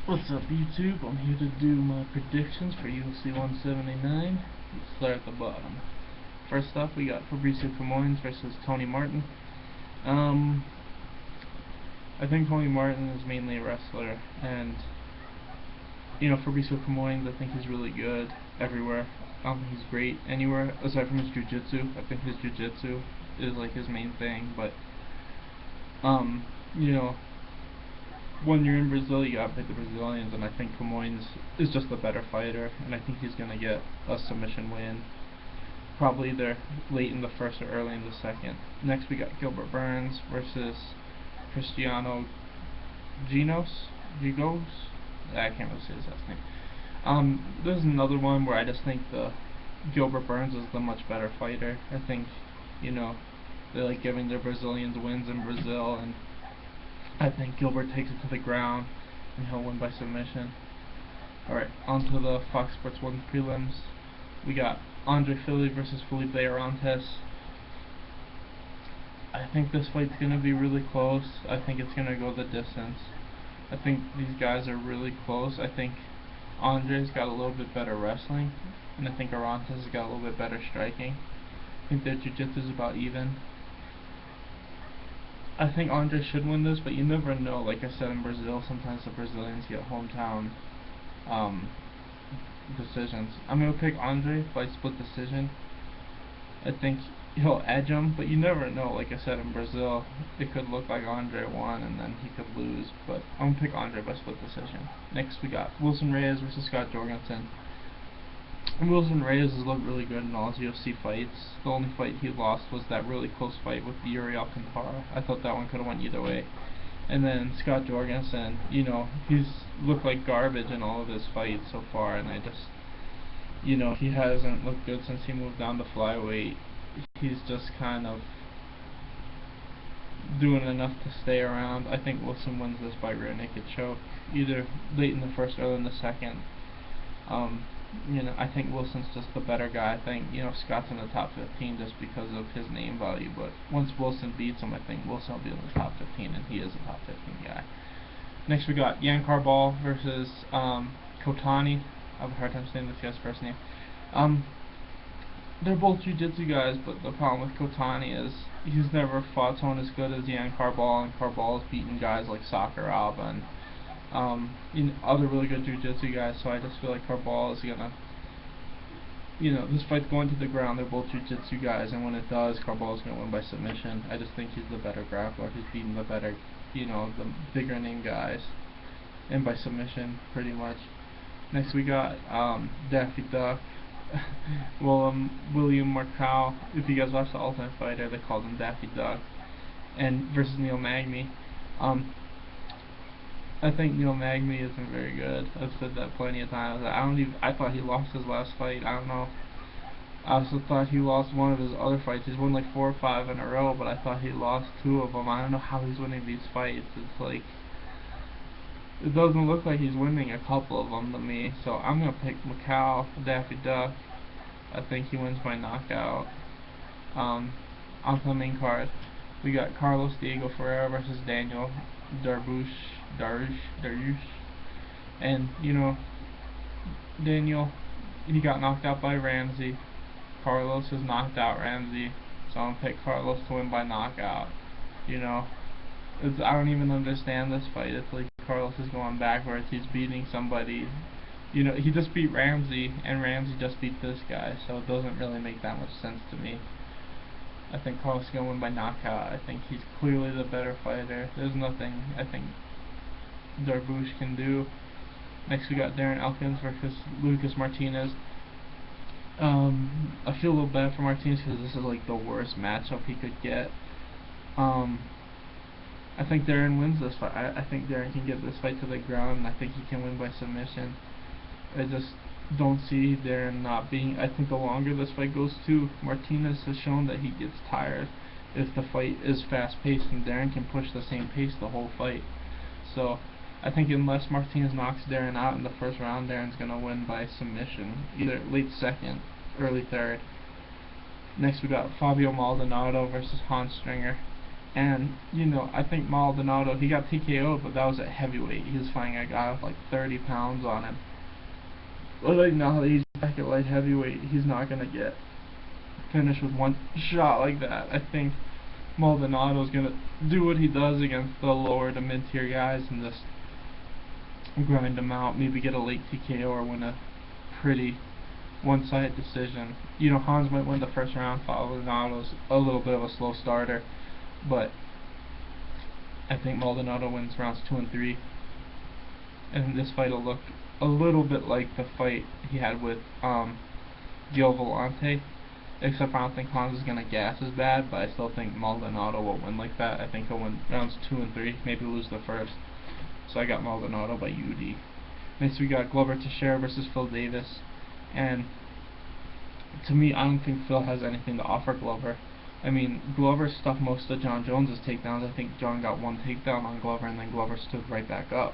What's up, YouTube? I'm here to do my predictions for UFC 179. Let's start at the bottom. First up, we got Fabricio Camoins versus Tony Martin. I think Tony Martin is mainly a wrestler, and Fabricio Camoins, I think he's really good everywhere. He's great anywhere aside from his jiu-jitsu. I think his jiu-jitsu is like his main thing, but you know, when you're in Brazil, you gotta pick the Brazilians, and I think Camoins is just a better fighter, and I think he's gonna get a submission win, probably either late in the first or early in the second. Next, we got Gilbert Burns versus Cristiano Gigos. I can't really say his last name. This is another one where I just think the Gilbert Burns is the much better fighter. I think, they like giving their Brazilians wins in Brazil, and I think Gilbert takes it to the ground and he'll win by submission. Alright, on to the Fox Sports 1 prelims. We got Andre Fili versus Felipe Arantes. I think this fight's going to be really close. I think it's going to go the distance. I think these guys are really close. I think Andre's got a little bit better wrestling, and I think Arantes has got a little bit better striking. I think their jiu-jitsu is about even. I think Andre should win this, but you never know. Like I said, in Brazil, sometimes the Brazilians get hometown decisions. I'm going to pick Andre by split decision. I think he'll edge him, but you never know. Like I said, in Brazil, it could look like Andre won and then he could lose, but I'm going to pick Andre by split decision. Next, we got Wilson Reyes versus Scott Jorgensen. Wilson Reyes has looked really good in all his UFC fights. The only fight he lost was that really close fight with Yuri Alcantara. I thought that one could have went either way. And then Scott Jorgensen, he's looked like garbage in all of his fights so far, and I just, he hasn't looked good since he moved down to flyweight. He's just kind of doing enough to stay around. I think Wilson wins this by rear naked choke, either late in the first or in the second. I think Wilson's just the better guy. I think, Scott's in the top 15 just because of his name value, but once Wilson beats him, I think Wilson will be in the top 15, and he is a top 15 guy. Next, we got Yan Carball versus Kotani. I have a hard time saying this guy's first name. They're both jiu-jitsu guys, but the problem with Kotani is he's never fought someone as good as Yan Carball, and Carball's beaten guys like Sakuraba and other really good jiu-jitsu guys, so I just feel like Carball is gonna, this fight's going to the ground. They're both jiu-jitsu guys, and when it does, Carball is gonna win by submission. I just think he's the better grappler. He's beaten the better, the bigger name guys, and by submission, pretty much. Next, we got Daffy Duck. William Markow. If you guys watch The Ultimate Fighter, they called him Daffy Duck, and versus Neil Magny. I think Neil Magny isn't very good. I've said that plenty of times. I thought he lost his last fight. I don't know. I also thought he lost one of his other fights. He's won like 4 or 5 in a row, but I thought he lost 2 of them. I don't know how he's winning these fights. It's like, it doesn't look like he's winning a couple of them to me. So I'm gonna pick Macau, Daffy Duck. I think he wins by knockout. On the main card, we got Carlos Diego Ferreira versus Daniel Dariush. And Daniel, he got knocked out by Ramsey. Carlos has knocked out Ramsey, so I'm gonna pick Carlos to win by knockout. I don't even understand this fight. It's like Carlos is going backwards. He's beating somebody. He just beat Ramsey, and Ramsey just beat this guy, so it doesn't really make that much sense to me. I think Carlos is going to win by knockout. I think he's clearly the better fighter. There's nothing I think Dariush can do. Next, we got Darren Elkins versus Lucas Martinez. I feel a little bad for Martinez because this is like the worst matchup he could get. I think Darren wins this fight. I think Darren can get this fight to the ground, and I think he can win by submission. I just don't see Darren not being. I think the longer this fight goes to, Martinez has shown that he gets tired if the fight is fast-paced, and Darren can push the same pace the whole fight. So I think unless Martinez knocks Darren out in the first round, Darren's going to win by submission, either late second, early third. Next, we got Fabio Maldonado versus Hans Stringer. And, you know, I think Maldonado, he got TKO'd, but that was at heavyweight. He was fighting a guy with like 30 pounds on him. But like now that he's back at light heavyweight, he's not going to get finished with one shot like that. I think Maldonado's going to do what he does against the lower to mid-tier guys and just grind them out, maybe get a late TKO or win a pretty one-sided decision. You know, Hans might win the first round. Maldonado's a little bit of a slow starter, but I think Maldonado wins rounds 2 and 3, and this fight will look a little bit like the fight he had with Gil Vellante, except I don't think Hans is gonna gas as bad, but I still think Maldonado will win like that. I think he'll win rounds 2 and 3, maybe lose the first. So I got Maldonado by UD. Next we got Glover Teixeira versus Phil Davis, and to me, I don't think Phil has anything to offer Glover. I mean, Glover stuffed most of John Jones's takedowns. I think John got one takedown on Glover, and then Glover stood right back up.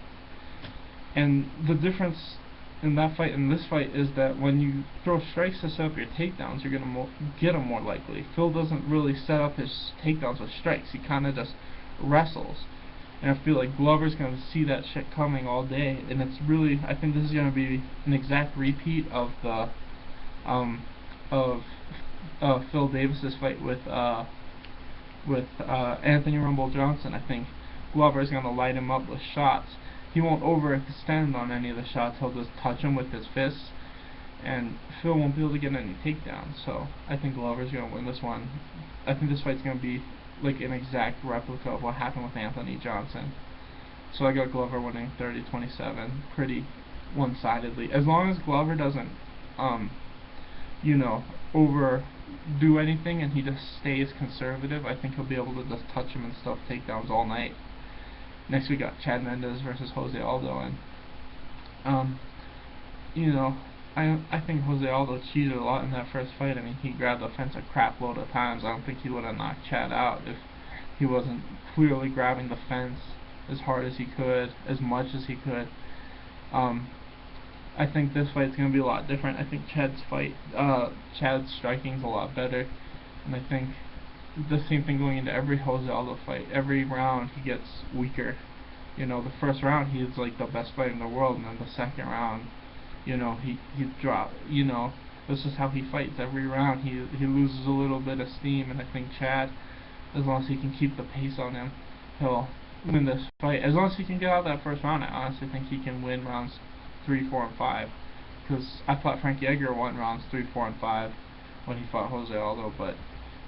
And the difference in that fight and this fight is that when you throw strikes to set up your takedowns, you're gonna get them more likely. Phil doesn't really set up his takedowns with strikes. He kind of just wrestles. And I feel like Glover's gonna see that shit coming all day, and it's really, I think this is gonna be an exact repeat of the Phil Davis's fight with Anthony Rumble Johnson. I think Glover's gonna light him up with shots. He won't overextend on any of the shots. He'll just touch him with his fists, and Phil won't be able to get any takedowns. So I think Glover's gonna win this one. I think this fight's gonna be like an exact replica of what happened with Anthony Johnson. So I got Glover winning 30-27, pretty one-sidedly. As long as Glover doesn't, you know, overdo anything and he just stays conservative, I think he'll be able to just touch him and stuff takedowns all night. Next we got Chad Mendes versus Jose Aldo, and you know, I think Jose Aldo cheated a lot in that first fight. I mean, he grabbed the fence a crap load of times. I don't think he would have knocked Chad out if he wasn't clearly grabbing the fence as hard as he could, as much as he could. I think this fight's gonna be a lot different. I think Chad's striking's a lot better, and I think the same thing going into every Jose Aldo fight. Every round he gets weaker. You know, the first round he's like the best fighter in the world, and then the second round, you know, he dropped. You know, this is how he fights. Every round he loses a little bit of steam, and I think Chad, as long as he can keep the pace on him, he'll win this fight. As long as he can get out of that first round, I honestly think he can win rounds 3, 4, and 5. Because I thought Frankie Edgar won rounds 3, 4, and 5 when he fought Jose Aldo, but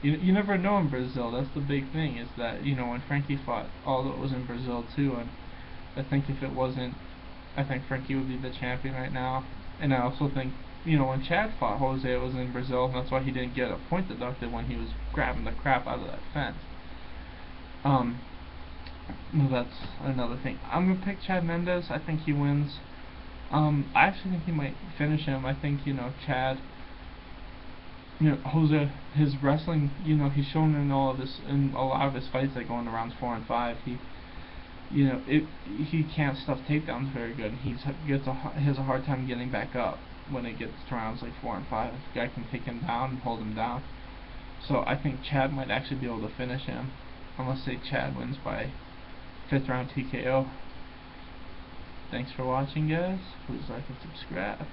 you never know in Brazil. That's the big thing, is that, you know, when Frankie fought Aldo, it was in Brazil too, and I think if it wasn't, I think Frankie would be the champion right now. And I also think, you know, when Chad fought Jose, it was in Brazil, and that's why he didn't get a point deducted when he was grabbing the crap out of that fence. That's another thing. I'm gonna pick Chad Mendes. I think he wins. I actually think he might finish him. I think, you know, Chad, you know, Jose, his wrestling, you know, he's shown in all of this, in a lot of his fights that go into rounds 4 and 5. You know, he can't stuff takedowns very good. He has a hard time getting back up when it gets to rounds like 4 and 5. If the guy can take him down and hold him down. So I think Chad might actually be able to finish him, unless say Chad wins by 5th round TKO. Thanks for watching, guys. Please like and subscribe.